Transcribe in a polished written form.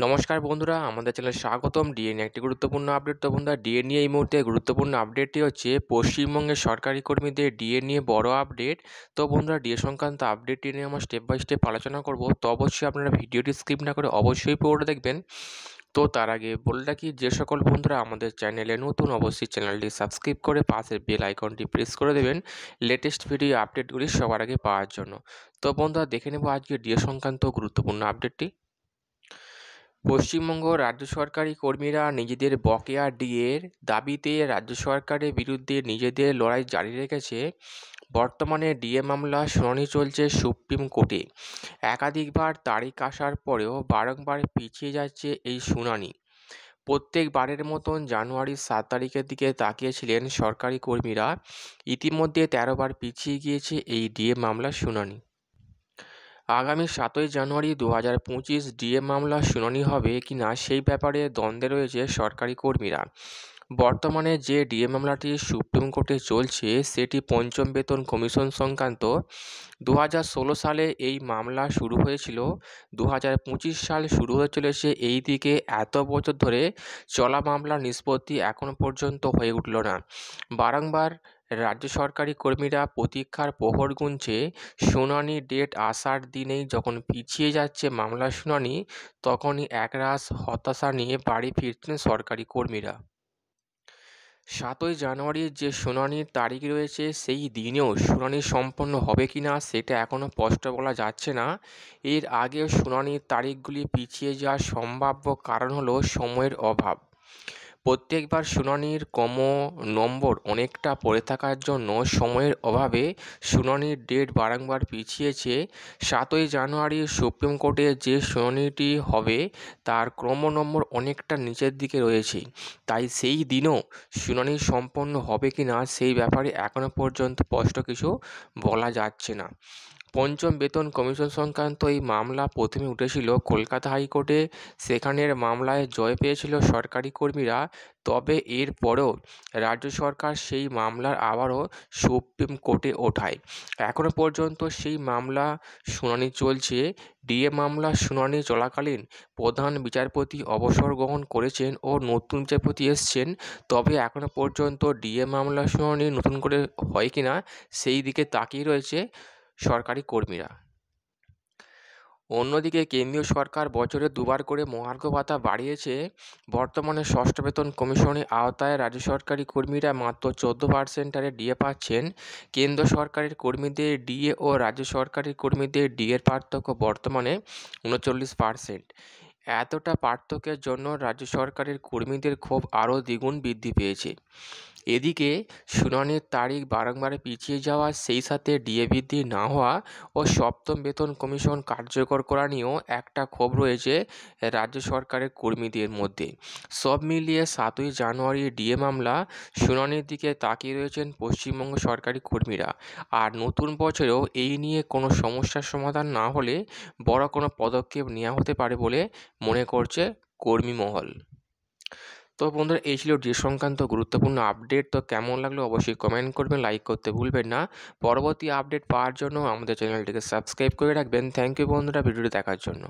নমস্কার বন্ধুরা, আমাদের চ্যানেলে স্বাগতম। ডিএ নিয়ে একটি গুরুত্বপূর্ণ আপডেট। তো বন্ধুরা, ডিএ নিয়ে এই মুহূর্তে গুরুত্বপূর্ণ আপডেটটি হচ্ছে পশ্চিমবঙ্গের সরকারি কর্মীদের ডিএ নিয়ে বড় আপডেট। তো বন্ধুরা, ডিএ সংক্রান্ত আপডেটটি নিয়ে আমরা স্টেপ বাই স্টেপ আলোচনা করব। তো অবশ্যই আপনারা ভিডিওটি স্কিপ না করে অবশ্যই পুরোটা দেখবেন। তো তার আগে বলে রাখি, যে সকল বন্ধুরা আমাদের চ্যানেলে নতুন, অবশ্যই চ্যানেলটি সাবস্ক্রাইব করে পাশের বেল আইকনটি প্রেস করে দেবেন লেটেস্ট ভিডিও আপডেটগুলি সবার আগে পাওয়ার জন্য। তো বন্ধুরা, দেখে নেব আজকে ডিএ সংক্রান্ত গুরুত্বপূর্ণ আপডেটটি। পশ্চিমবঙ্গ রাজ্য সরকারি কর্মীরা নিজেদের বকেয়া ডিএর দাবিতে রাজ্য সরকারের বিরুদ্ধে নিজেদের লড়াই জারি রেখেছে। বর্তমানে ডিএ মামলা শুনানি চলছে সুপ্রিম কোর্টে। একাধিকবার তারিখ আসার পরেও বারংবার পিছিয়ে যাচ্ছে এই শুনানি। প্রত্যেকবারের মতন জানুয়ারির 7 তারিখের দিকে তাকিয়েছিলেন সরকারি কর্মীরা। ইতিমধ্যে 13 বার পিছিয়ে গিয়েছে এই ডিএ মামলার শুনানি। আগামী 7ই জানুয়ারি 2025 ডিএ মামলার শুনানি হবে কিনা সেই ব্যাপারে দ্বন্দ্বে রয়েছে সরকারি কর্মীরা। বর্তমানে যে ডিএ মামলাটি সুপ্রিম কোর্টে চলছে সেটি পঞ্চম বেতন কমিশন সংক্রান্ত। 2016 সালে এই মামলা শুরু হয়েছিল। 2025 সাল শুরু হয়ে চলেছে। এই দিকে এত বছর ধরে চলা মামলার নিষ্পত্তি এখনও পর্যন্ত হয়ে উঠল না। বারংবার রাজ্য সরকারি কর্মীরা প্রতীক্ষার প্রহর গুনছে। শুনানি ডেট আসার দিনেই যখন পিছিয়ে যাচ্ছে মামলার শুনানি, তখনই একরাশ হতাশা নিয়ে বাড়ি ফিরছেন সরকারি কর্মীরা। 7ই জানুয়ারির যে শুনানির তারিখ রয়েছে সেই দিনেও শুনানি সম্পন্ন হবে কিনা সেটা এখনও স্পষ্ট বলা যাচ্ছে না। এর আগেও শুনানির তারিখগুলি পিছিয়ে যাওয়ার সম্ভাব্য কারণ হলো সময়ের অভাব। প্রত্যেকবার শুনানির নম্বর অনেকটা পড়ে থাকার জন্য সময়ের অভাবে শুনানির ডেট বারংবার পিছিয়েছে। 7ই জানুয়ারি সুপ্রিম কোর্টে যে শুনানিটি হবে তার নম্বর অনেকটা নিচের দিকে রয়েছে। তাই সেই দিনও শুনানি সম্পন্ন হবে কিনা সেই ব্যাপারে এখনও পর্যন্ত স্পষ্ট কিছু বলা যাচ্ছে না। পঞ্চম বেতন কমিশন সংক্রান্ত এই মামলা প্রথমে উঠেছিল কলকাতা হাইকোর্টে। সেখানের মামলায় জয় পেয়েছিল সরকারি কর্মীরা। তবে এর পরেও রাজ্য সরকার সেই মামলার আবারও সুপ্রিম কোর্টে ওঠায়। এখনও পর্যন্ত সেই মামলা শুনানি চলছে। ডিএ মামলা শুনানি চলাকালীন প্রধান বিচারপতি অবসর গ্রহণ করেছেন ও নতুন বিচারপতি এসছেন। তবে এখনও পর্যন্ত ডিএ মামলা শুনানি নতুন করে হয় কিনা সেই দিকে তাকিয়ে রয়েছে সরকারি কর্মীরা। অন্যদিকে কেন্দ্রীয় সরকার বছরে 2বার করে মহার্ঘ ভাতা বাড়িয়েছে। বর্তমানে ষষ্ঠ বেতন কমিশনের আওতায় রাজ্য সরকারি কর্মীরা মাত্র 14% হারে ডিএ পাচ্ছেন। কেন্দ্র সরকারের কর্মীদের ডিএ ও রাজ্য সরকারি কর্মীদের ডিএর পার্থক্য বর্তমানে 39%। এতটা পার্থক্যের জন্য রাজ্য সরকারের কর্মীদের ক্ষোভ আরও দ্বিগুণ বৃদ্ধি পেয়েছে। এদিকে শুনানির তারিখ বারংবার পিছিয়ে যাওয়া, সেই সাথে ডিএ বৃদ্ধি না হওয়া ও সপ্তম বেতন কমিশন কার্যকর করা নিয়েও একটা ক্ষোভ রয়েছে রাজ্য সরকারের কর্মীদের মধ্যে। সব মিলিয়ে 7ই জানুয়ারি ডিএ মামলা শুনানির দিকে তাকিয়ে রয়েছেন পশ্চিমবঙ্গ সরকারি কর্মীরা। আর নতুন বছরেও এই নিয়ে কোনো সমস্যার সমাধান না হলে বড় কোনো পদক্ষেপ নেওয়া হতে পারে বলে মনে করছে কর্মী মহল। তো বন্ধুরা, এই ছিল ডিএ সংক্রান্ত গুরুত্বপূর্ণ আপডেট। তো কেমন লাগলো অবশ্যই কমেন্ট করবেন, লাইক করতে ভুলবেন না। পরবর্তী আপডেট পাওয়ার জন্য আমাদের চ্যানেলটিকে সাবস্ক্রাইব করে রাখবেন। থ্যাংক ইউ বন্ধুরা ভিডিওটি দেখার জন্য।